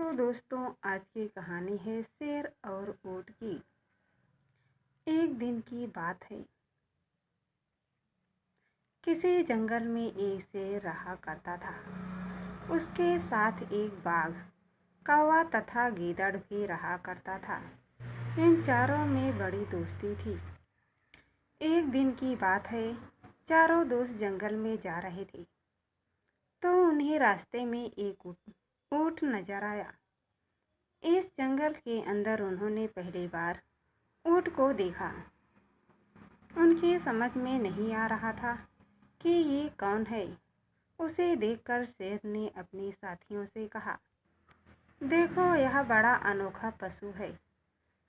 तो दोस्तों, आज की कहानी है शेर और ऊंट की। एक दिन की बात है। किसी जंगल में एक शेर रहा करता था। उसके साथ एक बाघ, कौवा तथा गीदड़ भी रहा करता था। इन चारों में बड़ी दोस्ती थी। एक दिन की बात है, चारों दोस्त जंगल में जा रहे थे तो उन्हें रास्ते में एक ऊंट नजर आया। इस जंगल के अंदर उन्होंने पहली बार ऊंट को देखा। उनकी समझ में नहीं आ रहा था कि ये कौन है। उसे देखकर शेर ने अपने साथियों से कहा, देखो, यह बड़ा अनोखा पशु है।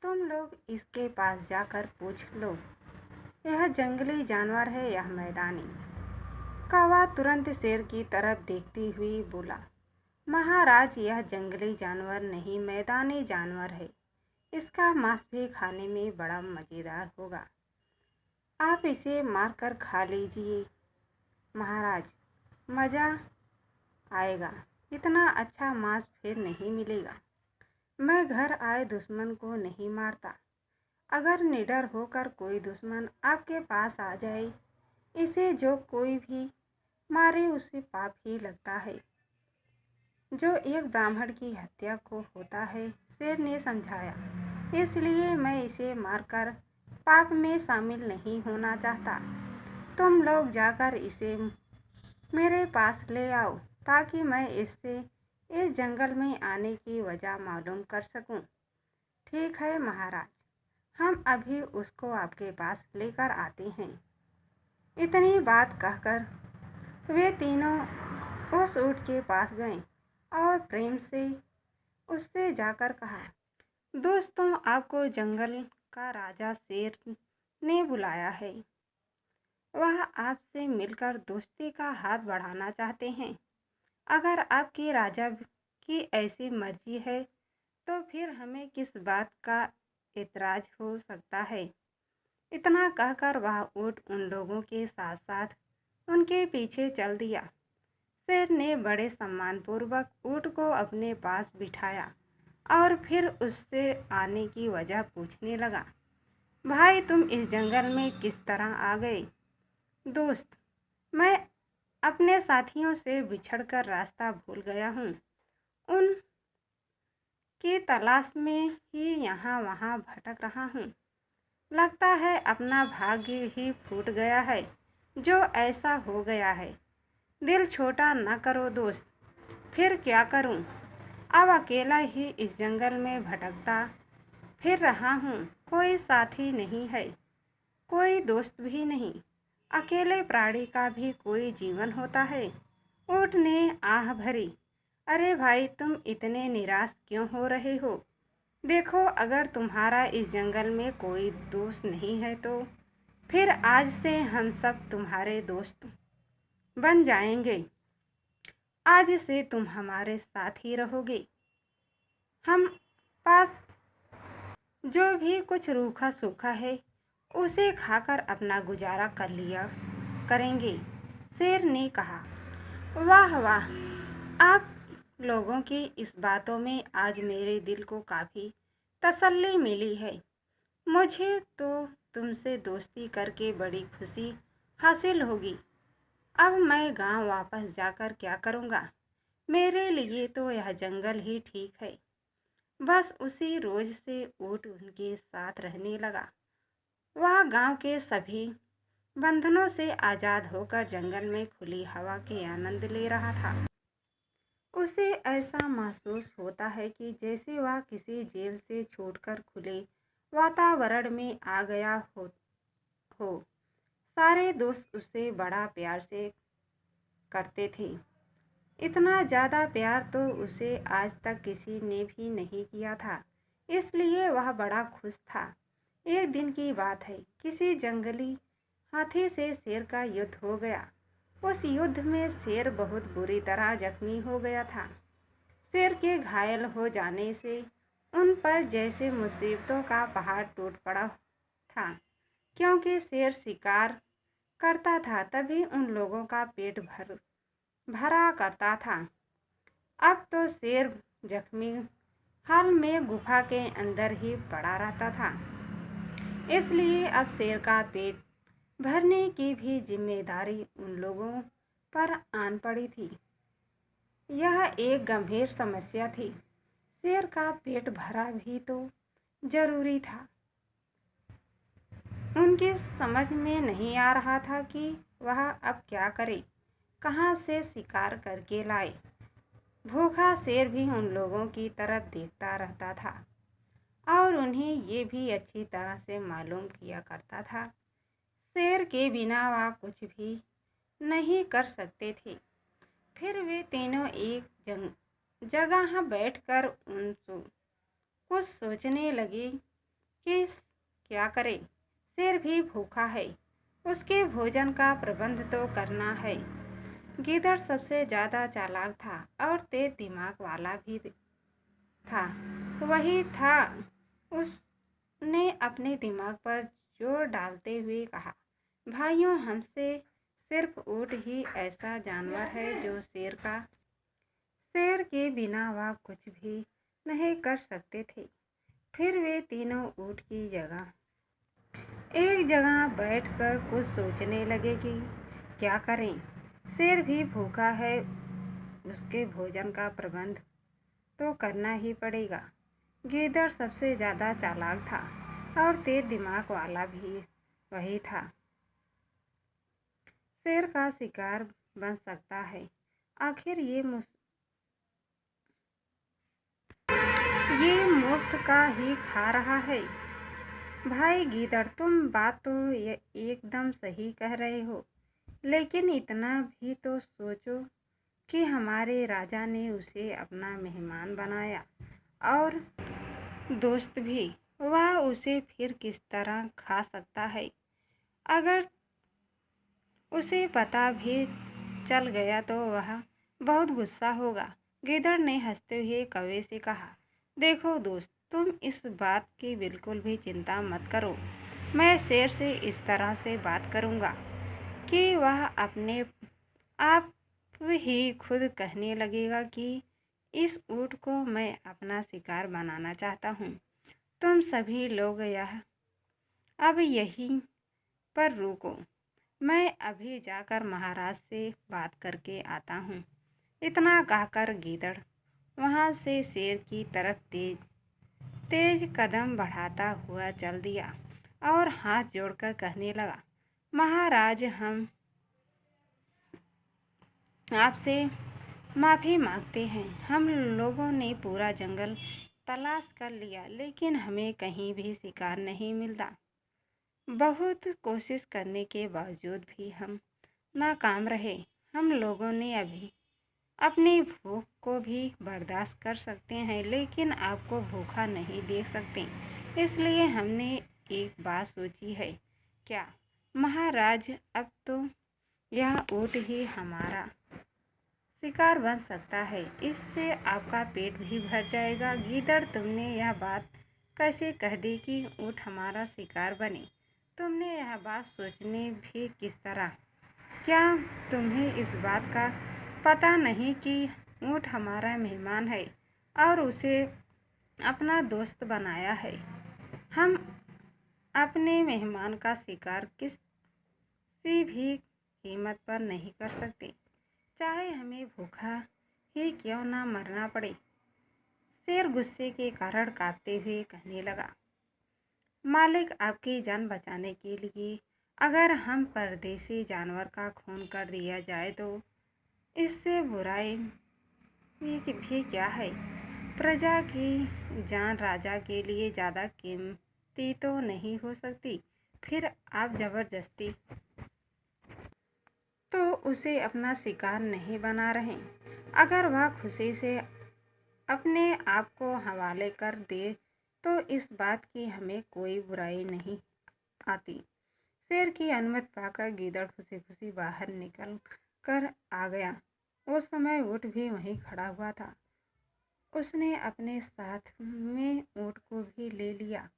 तुम लोग इसके पास जाकर पूछ लो, यह जंगली जानवर है या मैदानी। कौवा तुरंत शेर की तरफ देखती हुई बोला, महाराज, यह जंगली जानवर नहीं, मैदानी जानवर है। इसका मांस भी खाने में बड़ा मज़ेदार होगा। आप इसे मारकर खा लीजिए महाराज, मज़ा आएगा। इतना अच्छा मांस फिर नहीं मिलेगा। मैं घर आए दुश्मन को नहीं मारता। अगर निडर होकर कोई दुश्मन आपके पास आ जाए, इसे जो कोई भी मारे उसे पाप ही लगता है, जो एक ब्राह्मण की हत्या को होता है, शेर ने समझाया। इसलिए मैं इसे मारकर पाप में शामिल नहीं होना चाहता। तुम लोग जाकर इसे मेरे पास ले आओ ताकि मैं इससे इस जंगल में आने की वजह मालूम कर सकूं। ठीक है महाराज, हम अभी उसको आपके पास लेकर आते हैं। इतनी बात कहकर वे तीनों उस ऊंट के पास गए और प्रेम से उससे जाकर कहा, दोस्तों, आपको जंगल का राजा शेर ने बुलाया है। वह आपसे मिलकर दोस्ती का हाथ बढ़ाना चाहते हैं। अगर आपके राजा की ऐसी मर्जी है तो फिर हमें किस बात का एतराज हो सकता है। इतना कहकर वह ऊंट उन लोगों के साथ साथ उनके पीछे चल दिया। शेर ने बड़े सम्मानपूर्वक ऊंट को अपने पास बिठाया और फिर उससे आने की वजह पूछने लगा। भाई, तुम इस जंगल में किस तरह आ गए? दोस्त, मैं अपने साथियों से बिछड़कर रास्ता भूल गया हूँ। उन की तलाश में ही यहाँ वहाँ भटक रहा हूँ। लगता है अपना भाग्य ही फूट गया है जो ऐसा हो गया है। दिल छोटा न करो दोस्त, फिर क्या करूँ? अब अकेला ही इस जंगल में भटकता फिर रहा हूँ। कोई साथी नहीं है, कोई दोस्त भी नहीं। अकेले प्राणी का भी कोई जीवन होता है। ऊंट ने आह भरी, अरे भाई, तुम इतने निराश क्यों हो रहे हो? देखो, अगर तुम्हारा इस जंगल में कोई दोस्त नहीं है तो फिर आज से हम सब तुम्हारे दोस्त बन जाएंगे। आज से तुम हमारे साथ ही रहोगे। हम पास जो भी कुछ रूखा सूखा है उसे खाकर अपना गुजारा कर लिया करेंगे। शेर ने कहा, वाह वाह, आप लोगों की इस बातों में आज मेरे दिल को काफ़ी तसल्ली मिली है। मुझे तो तुमसे दोस्ती करके बड़ी खुशी हासिल होगी। अब मैं गांव वापस जाकर क्या करूंगा? मेरे लिए तो यह जंगल ही ठीक है। बस उसी रोज से ऊंट उनके साथ रहने लगा। वह गांव के सभी बंधनों से आज़ाद होकर जंगल में खुली हवा के आनंद ले रहा था। उसे ऐसा महसूस होता है कि जैसे वह किसी जेल से छूटकर खुले वातावरण में आ गया हो। सारे दोस्त उसे बड़ा प्यार से करते थे। इतना ज़्यादा प्यार तो उसे आज तक किसी ने भी नहीं किया था। इसलिए वह बड़ा खुश था। एक दिन की बात है, किसी जंगली हाथी से शेर का युद्ध हो गया। उस युद्ध में शेर बहुत बुरी तरह जख्मी हो गया था। शेर के घायल हो जाने से उन पर जैसे मुसीबतों का पहाड़ टूट पड़ा था। क्योंकि शेर शिकार करता था, तभी उन लोगों का पेट भरा करता था। अब तो शेर जख्मी हाल में गुफा के अंदर ही पड़ा रहता था। इसलिए अब शेर का पेट भरने की भी जिम्मेदारी उन लोगों पर आन पड़ी थी। यह एक गंभीर समस्या थी। शेर का पेट भरा भी तो जरूरी था। उनकी समझ में नहीं आ रहा था कि वह अब क्या करे, कहाँ से शिकार करके लाए। भूखा शेर भी उन लोगों की तरफ देखता रहता था और उन्हें ये भी अच्छी तरह से मालूम किया करता था शेर के बिना वह कुछ भी नहीं कर सकते थे। फिर वे तीनों एक जगह बैठकर कुछ सोचने लगे कि क्या करें। शेर भी भूखा है, उसके भोजन का प्रबंध तो करना है। गीदड़ सबसे ज़्यादा चालाक था और तेज दिमाग वाला भी था। वही था, उसने अपने दिमाग पर जोर डालते हुए कहा, भाइयों, हमसे सिर्फ ऊँट ही ऐसा जानवर है जो शेर के बिना वह कुछ भी नहीं कर सकते थे। फिर वे तीनों ऊँट की जगह एक जगह बैठकर कुछ सोचने लगे कि क्या करें। शेर भी भूखा है, उसके भोजन का प्रबंध तो करना ही पड़ेगा। गीदड़ सबसे ज़्यादा चालाक था और तेज दिमाग वाला भी वही था। शेर का शिकार बन सकता है। आखिर ये मुफ्त का ही खा रहा है। भाई गीदड़, तुम बात तो एकदम सही कह रहे हो, लेकिन इतना भी तो सोचो कि हमारे राजा ने उसे अपना मेहमान बनाया और दोस्त भी। वह उसे फिर किस तरह खा सकता है? अगर उसे पता भी चल गया तो वह बहुत गुस्सा होगा। गीदड़ ने हंसते हुए कौवे से कहा, देखो दोस्त, तुम इस बात की बिल्कुल भी चिंता मत करो। मैं शेर से इस तरह से बात करूँगा कि वह अपने आप ही खुद कहने लगेगा कि इस ऊँट को मैं अपना शिकार बनाना चाहता हूँ। तुम सभी लोग अब यहीं पर रुको, मैं अभी जाकर महाराज से बात करके आता हूँ। इतना कहकर गीदड़ वहाँ से शेर की तरफ तेज कदम बढ़ाता हुआ चल दिया और हाथ जोड़कर कहने लगा, महाराज, हम आपसे माफ़ी मांगते हैं। हम लोगों ने पूरा जंगल तलाश कर लिया, लेकिन हमें कहीं भी शिकार नहीं मिलता। बहुत कोशिश करने के बावजूद भी हम नाकाम रहे। हम लोगों ने अभी अपनी भूख को भी बर्दाश्त कर सकते हैं, लेकिन आपको भूखा नहीं देख सकते। इसलिए हमने एक बात सोची है। क्या महाराज, अब तो यह ऊँट ही हमारा शिकार बन सकता है। इससे आपका पेट भी भर जाएगा। गीदड़, तुमने यह बात कैसे कह दी कि ऊँट हमारा शिकार बने? तुमने यह बात सोचने भी किस तरह? क्या तुम्हें इस बात का पता नहीं कि ऊँट हमारा मेहमान है और उसे अपना दोस्त बनाया है? हम अपने मेहमान का शिकार किसी भी कीमत पर नहीं कर सकते, चाहे हमें भूखा ही क्यों ना मरना पड़े। शेर गुस्से के कारण कांपते हुए कहने लगा, मालिक, आपकी जान बचाने के लिए अगर हम परदेसी जानवर का खून कर दिया जाए तो इससे बुराई भी क्या है? प्रजा की जान राजा के लिए ज़्यादा कीमती तो नहीं हो सकती। फिर आप ज़बरदस्ती तो उसे अपना शिकार नहीं बना रहे। अगर वह खुशी से अपने आप को हवाले कर दे तो इस बात की हमें कोई बुराई नहीं आती। शेर की अनुमति पाकर गीदड़ खुशी खुशी बाहर निकल कर आ गया। उस समय ऊँट भी वहीं खड़ा हुआ था। उसने अपने साथ में ऊँट को भी ले लिया।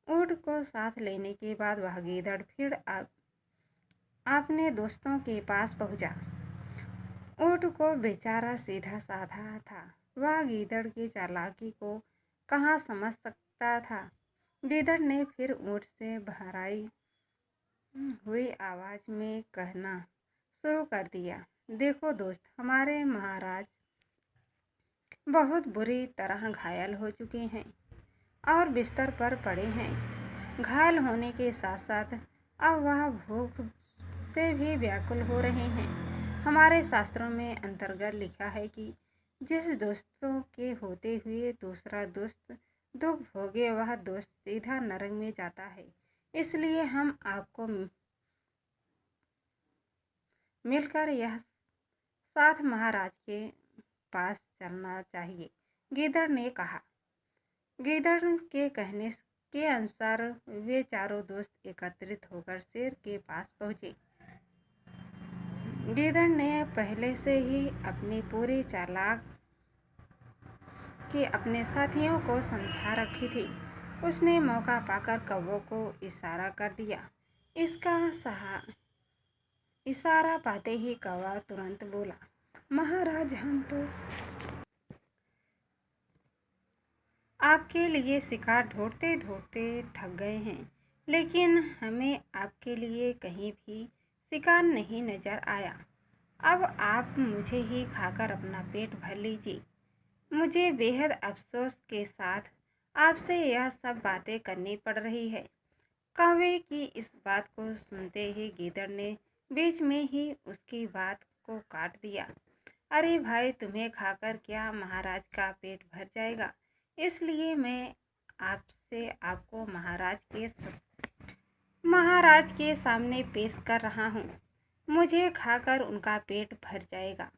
ऊँट को साथ लेने के बाद वह गीदड़ फिर अपने दोस्तों के पास पहुंचा। ऊँट को बेचारा सीधा साधा था वह गीदड़ की चालाकी को कहाँ समझ सकता था। गीदड़ ने फिर ऊँट से भराई हुई आवाज़ में कहना शुरू कर दिया, देखो दोस्त, हमारे महाराज बहुत बुरी तरह घायल हो चुके हैं और बिस्तर पर पड़े हैं। घायल होने के साथ साथ अब वह भूख से भी व्याकुल हो रहे हैं। हमारे शास्त्रों में अंतर्गत लिखा है कि जिस दोस्तों के होते हुए दूसरा दोस्त दुख भोगे वह दोस्त सीधा नरक में जाता है। इसलिए हम आपको मिलकर यह साथ महाराज के पास चलना चाहिए, गीदड़ ने कहा। गीदड़ के कहने के अनुसार वे चारों दोस्त एकत्रित होकर शेर के पास पहुंचे। गीदड़ ने पहले से ही अपनी पूरी चालाक कि अपने साथियों को समझा रखी थी। उसने मौका पाकर कौवों को इशारा कर दिया। इसका इशारा पाते ही कौवा तुरंत बोला, महाराज, हम तो आपके लिए शिकार ढूंढते ढूंढते थक गए हैं, लेकिन हमें आपके लिए कहीं भी शिकार नहीं नजर आया। अब आप मुझे ही खाकर अपना पेट भर लीजिए। मुझे बेहद अफसोस के साथ आपसे यह सब बातें करनी पड़ रही है। कौवे की इस बात को सुनते ही गीदड़ ने बीच में ही उसकी बात को काट दिया। अरे भाई, तुम्हें खाकर क्या महाराज का पेट भर जाएगा? इसलिए मैं आपको महाराज के सामने पेश कर रहा हूँ। मुझे खाकर उनका पेट भर जाएगा।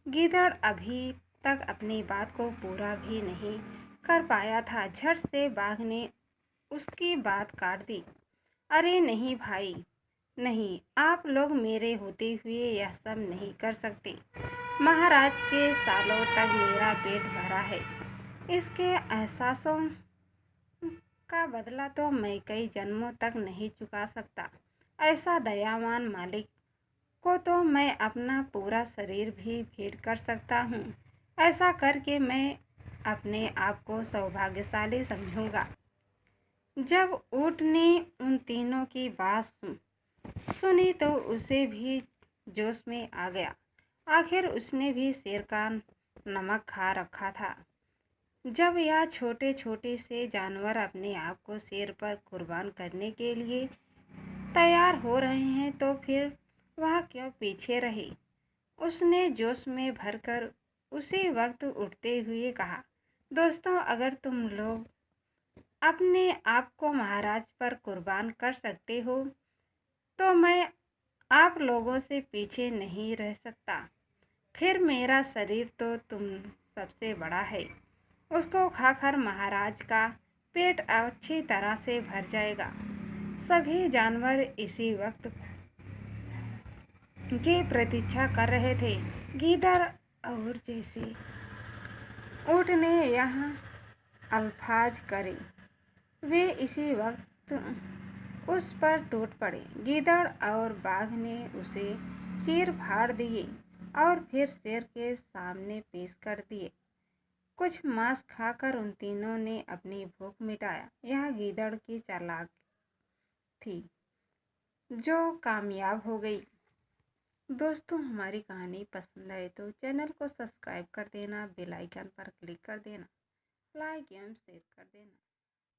गीदड़ अभी तक अपनी बात को पूरा भी नहीं कर पाया था, झट से बाघ ने उसकी बात काट दी। अरे नहीं भाई, नहीं, आप लोग मेरे होते हुए यह सब नहीं कर सकते। महाराज के सालों तक मेरा पेट भरा है। इसके एहसासों का बदला तो मैं कई जन्मों तक नहीं चुका सकता। ऐसा दयावान मालिक को तो मैं अपना पूरा शरीर भी भेंट कर सकता हूँ। ऐसा करके मैं अपने आप को सौभाग्यशाली समझूंगा। जब ऊँट ने उन तीनों की बात सुनी तो उसे भी जोश में आ गया। आखिर उसने भी शेर का नमक खा रखा था। जब यह छोटे छोटे से जानवर अपने आप को शेर पर कुर्बान करने के लिए तैयार हो रहे हैं तो फिर वह क्यों पीछे रहे। उसने जोश में भरकर उसी वक्त उठते हुए कहा, दोस्तों, अगर तुम लोग अपने आप को महाराज पर कुर्बान कर सकते हो तो मैं आप लोगों से पीछे नहीं रह सकता। फिर मेरा शरीर तो तुम सबसे बड़ा है। उसको खाकर महाराज का पेट अच्छी तरह से भर जाएगा। सभी जानवर इसी वक्त की प्रतीक्षा कर रहे थे। गीदड़ और जैसे ऊँट ने यह अल्फाज करे, वे इसी वक्त उस पर टूट पड़े। गीदड़ और बाघ ने उसे चीर फाड़ दिए और फिर शेर के सामने पेश कर दिए। कुछ मांस खाकर उन तीनों ने अपनी भूख मिटाया। यह गीदड़ की चालाक थी जो कामयाब हो गई। दोस्तों, हमारी कहानी पसंद आए तो चैनल को सब्सक्राइब कर देना, बेल आइकन पर क्लिक कर देना, लाइक एवं शेयर कर देना।